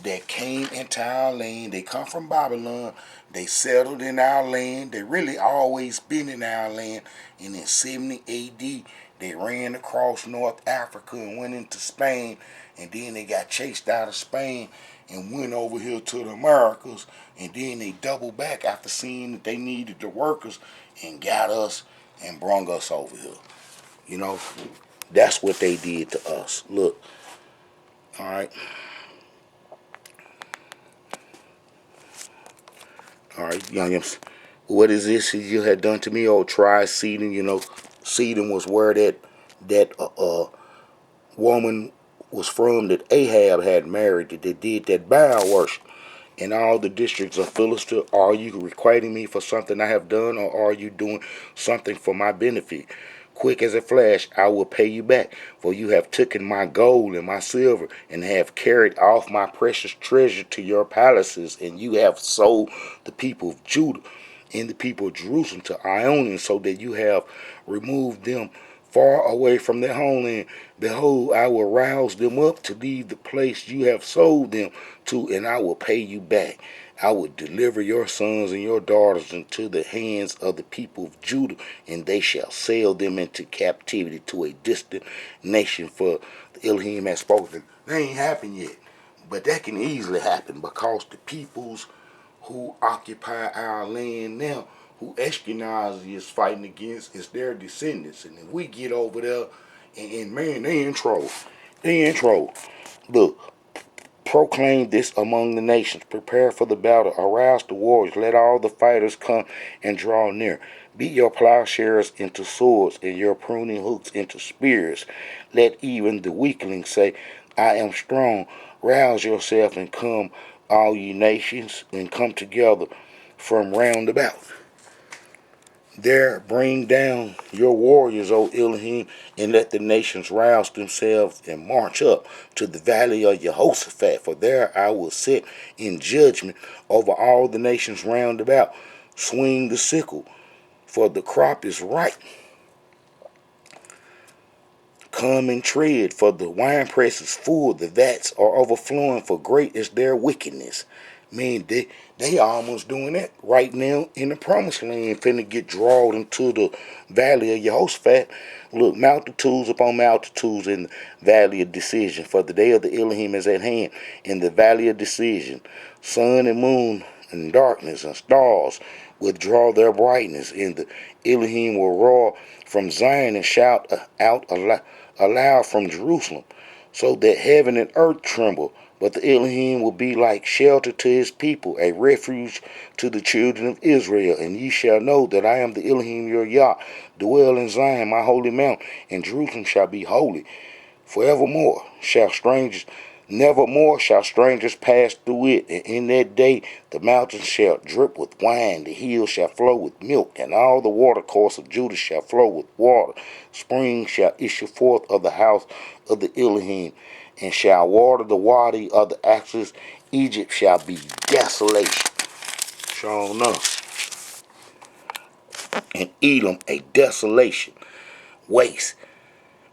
that came into our land. They come from Babylon. They settled in our land. They really always been in our land. And in 70 AD, they ran across North Africa and went into Spain. And then they got chased out of Spain and went over here to the Americas. And then they doubled back after seeing that they needed the workers and got us and brung us over here. You know, that's what they did to us. Look, all right. All right, youngins. What is this you had done to me? Oh, try Sidon. You know, Sidon was where that woman was from that Ahab had married, that did that Baal worship. In all the districts of Philistia, are you requiting me for something I have done, or are you doing something for my benefit? Quick as a flash, I will pay you back, for you have taken my gold and my silver, and have carried off my precious treasure to your palaces, and you have sold the people of Judah and the people of Jerusalem to Ionians, so that you have removed them far away from their homeland. Behold, I will rouse them up to leave the place you have sold them to, and I will pay you back. I will deliver your sons and your daughters into the hands of the people of Judah, and they shall sell them into captivity to a distant nation, for the Elohim has spoken. That ain't happened yet, but that can easily happen, because the peoples who occupy our land now, who Ashkenazi is fighting against, is their descendants. And if we get over there, and man, they in trouble. They in trouble. Look, proclaim this among the nations. Prepare for the battle. Arouse the warriors. Let all the fighters come and draw near. Beat your plowshares into swords, and your pruning hooks into spears. Let even the weakling say, I am strong. Rouse yourself and come, all ye nations, and come together from round about. There bring down your warriors, O Elohim, and let the nations rouse themselves and march up to the valley of Jehoshaphat, for there I will sit in judgment over all the nations round about. Swing the sickle, for the crop is ripe. Come and tread, for the winepress is full, the vats are overflowing, for great is their wickedness. Man, they almost doing that right now in the promised land, finna get drawn into the valley of Jehoshaphat. Look, multitudes upon multitudes in the valley of decision, for the day of the Elohim is at hand. In the valley of decision, sun and moon and darkness and stars withdraw their brightness, and the Elohim will roar from Zion and shout out aloud from Jerusalem, so that heaven and earth tremble. But the Elohim will be like shelter to his people, a refuge to the children of Israel. And ye shall know that I am the Elohim your Yah, dwell in Zion, my holy mount, and Jerusalem shall be holy. Forevermore shall strangers, nevermore shall strangers pass through it. And in that day the mountains shall drip with wine, the hills shall flow with milk, and all the watercourse of Judah shall flow with water. Springs shall issue forth of the house of the Elohim, and shall water the wadi of the axis. Egypt shall be desolation. Sure enough. And Edom a desolation, waste,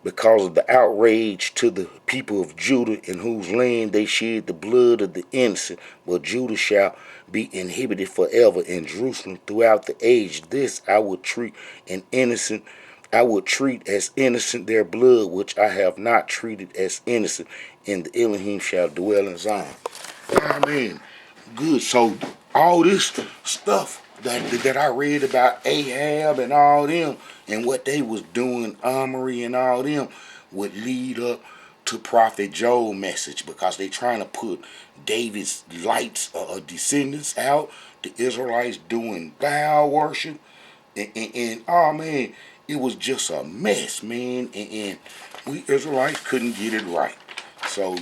because of the outrage to the people of Judah, in whose land they shed the blood of the innocent. But Judah shall be inhibited forever, and Jerusalem throughout the age. This I will treat an innocent. I will treat as innocent their blood, which I have not treated as innocent, and the Elohim shall dwell in Zion. I mean, good. So all this stuff that I read about Ahab and all them and what they was doing, Omri and all them, would lead up to Prophet Joel's message, because they trying to put David's lights descendants out. the Israelites doing Baal worship, and oh man, it was just a mess, man, and we Israelites couldn't get it right. So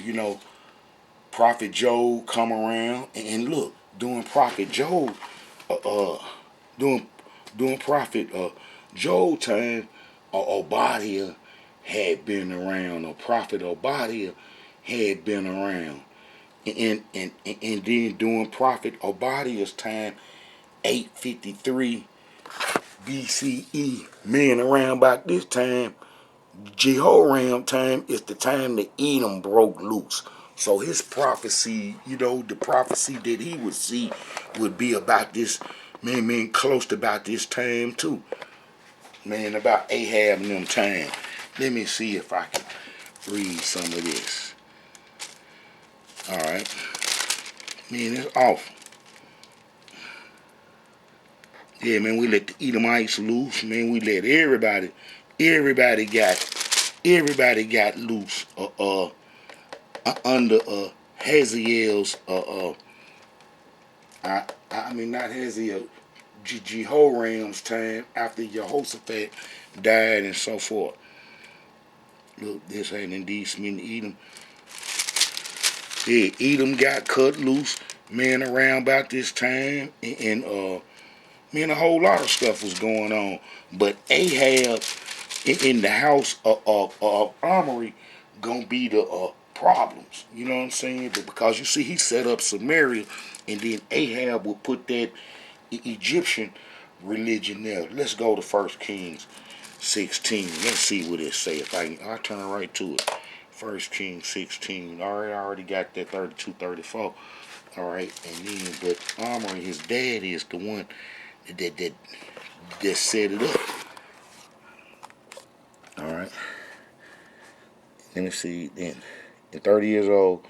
Prophet Joel come around and look, doing Prophet Joel, doing Prophet Joel time, Obadiah had been around, or Prophet Obadiah had been around, and then during Prophet Obadiah's time, 853 BCE, man, around about this time, Jehoram time is the time that Edom broke loose. So his prophecy, the prophecy that he would see would be about this, man, close to about this time too. Man, about Ahab and them time. Let me see if I can read some of this. Alright. Man, it's awful. Yeah, man, we let the Edomites loose. Man, we let everybody got loose under Hazael's I mean not Hazael, Jehoram's time, after Jehoshaphat died and so forth. Look, this had indeed smitten Edom. Yeah, Edom got cut loose, man, around about this time, and man, a whole lot of stuff was going on. But Ahab in the house of Omri gonna be the problems. You know what I'm saying? But because you see, he set up Samaria, and then Ahab will put that Egyptian religion there. Let's go to 1 Kings 16. Let's see what it say. I'll turn right to it. 1 Kings 16. All right, I already got that 32, 34. All right, and then but Omri, his dad, is the one that set it up. All right. Let me see. Then, at 30 years old,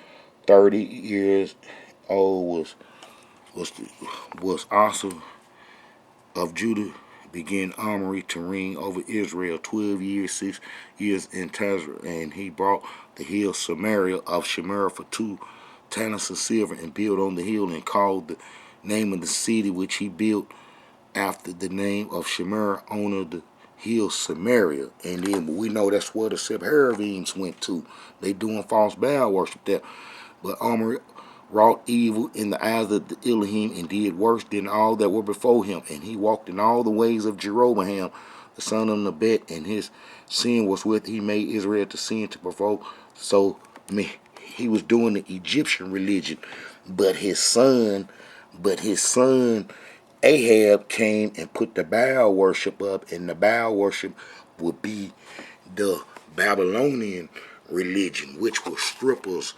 was Asa of Judah, began Omri to reign over Israel 12 years, 6 years in Tazra, and he brought the hill Samaria of Samaria for 2 talents of silver, and built on the hill, and called the name of the city which he built after the name of Samaria, owner of the hill Samaria. And then we know that's where the Sepharvaims went to. They doing false Baal worship there. But Omri wrought evil in the eyes of the Elohim, and did worse than all that were before him. And he walked in all the ways of Jeroboam, the son of Nebat, and his sin was with he made Israel to sin to provoke. So he was doing the Egyptian religion, but his son Ahab came and put the Baal worship up, and the Baal worship would be the Babylonian religion, which was strippers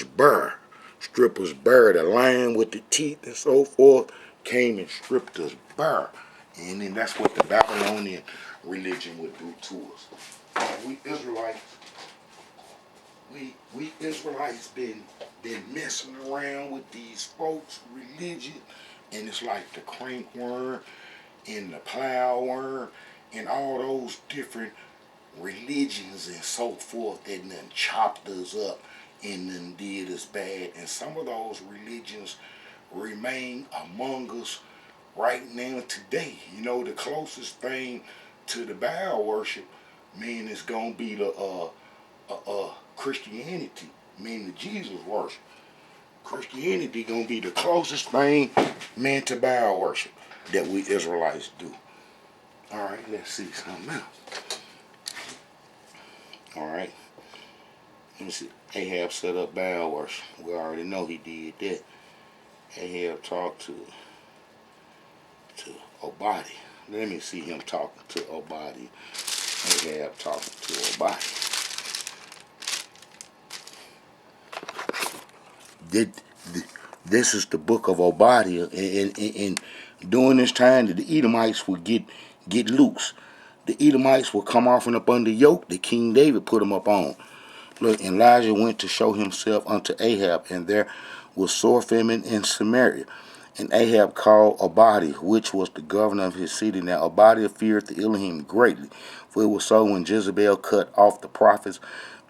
bare. Strippers bare, the lion with the teeth and so forth, came and stripped us bare. And then that's what the Babylonian religion would do to us. We Israelites been messing around with these folks' religion, and it's like the crank worm and the plow worm and all those different religions and so forth that done chopped us up and then did us bad. And some of those religions remain among us right now today. The closest thing to the Baal worship, man, is gonna be the Christianity, meaning the Jesus worship. Christianity gonna be the closest thing, man, to Baal worship that we Israelites do. All right, let's see something else. All right, let me see. Ahab set up Baal worship. We already know he did that. Ahab talked to Obadiah. Let me see him talking to Obadiah. Ahab talking to Obadiah. This is the book of Obadiah, and during this time that the Edomites would get loose. The Edomites would come off and up under yoke that King David put them up on. Look, Elijah went to show himself unto Ahab, and there was sore famine in Samaria. And Ahab called Obadiah, which was the governor of his city. Now Obadiah feared the Elohim greatly, for it was so when Jezebel cut off the prophets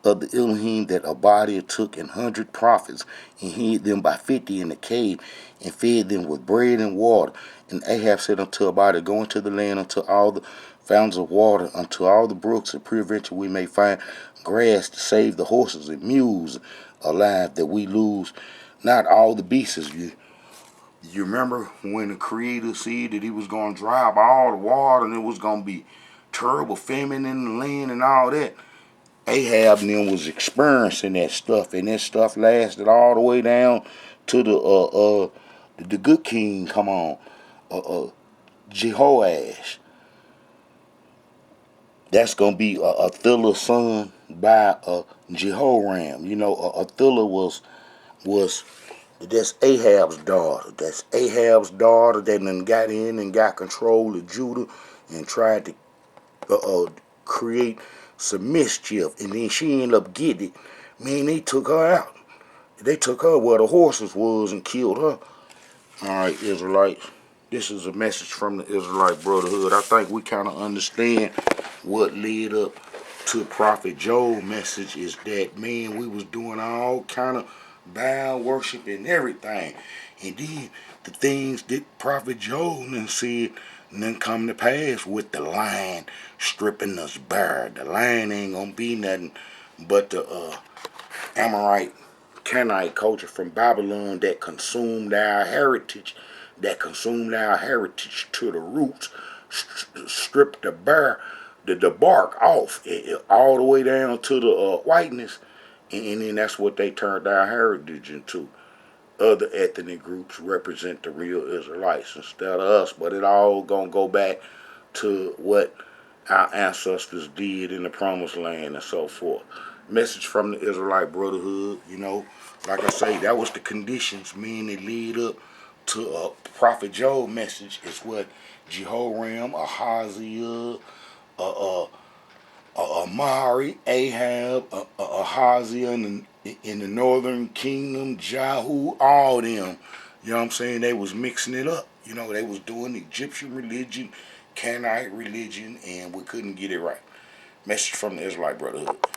of the Elohim that Obadiah took 100 prophets and hid them by 50 in the cave and fed them with bread and water. And Ahab said unto Obadiah, go into the land unto all the fountains of water, unto all the brooks, and peradventure we may find grass to save the horses and mules alive, that we lose not all the beasts. You remember when the Creator said that he was going to dry up all the water and it was going to be terrible famine in the land and all that? Ahab and them was experiencing that stuff, and that stuff lasted all the way down to the good king, come on, Jehoash. That's gonna be Athaliah's son by Jehoram. You know, Athaliah was that's Ahab's daughter. That's Ahab's daughter that then got in and got control of Judah and tried to create some mischief, and then she ended up getting it. Man, they took her out. They took her where the horses was and killed her. Alright, Israelites. This is a message from the Israelite Brotherhood. I think we kind of understand what led up to Prophet Joel's message is that, man, we was doing all kind of Baal worship and everything. And then the things that Prophet Joel then said then come to pass with the lion stripping us bare. The lion ain't gonna be nothing but the Amorite Canaanite culture from Babylon that consumed our heritage, to the roots, stripped the bark off, all the way down to the whiteness, and then that's what they turned our heritage into. Other ethnic groups represent the real Israelites instead of us, but it all gonna go back to what our ancestors did in the Promised Land and so forth. Message from the Israelite Brotherhood, you know, like I say, that was the conditions, man, that lead up to Prophet Joel's message is what Jehoram, Ahaziah, Amari, Ahab, Ahaziah in the northern kingdom, Jehu, all them, you know what I'm saying, they was mixing it up. You know, they was doing Egyptian religion, Canaanite religion, and we couldn't get it right. Message from the Israelite Brotherhood.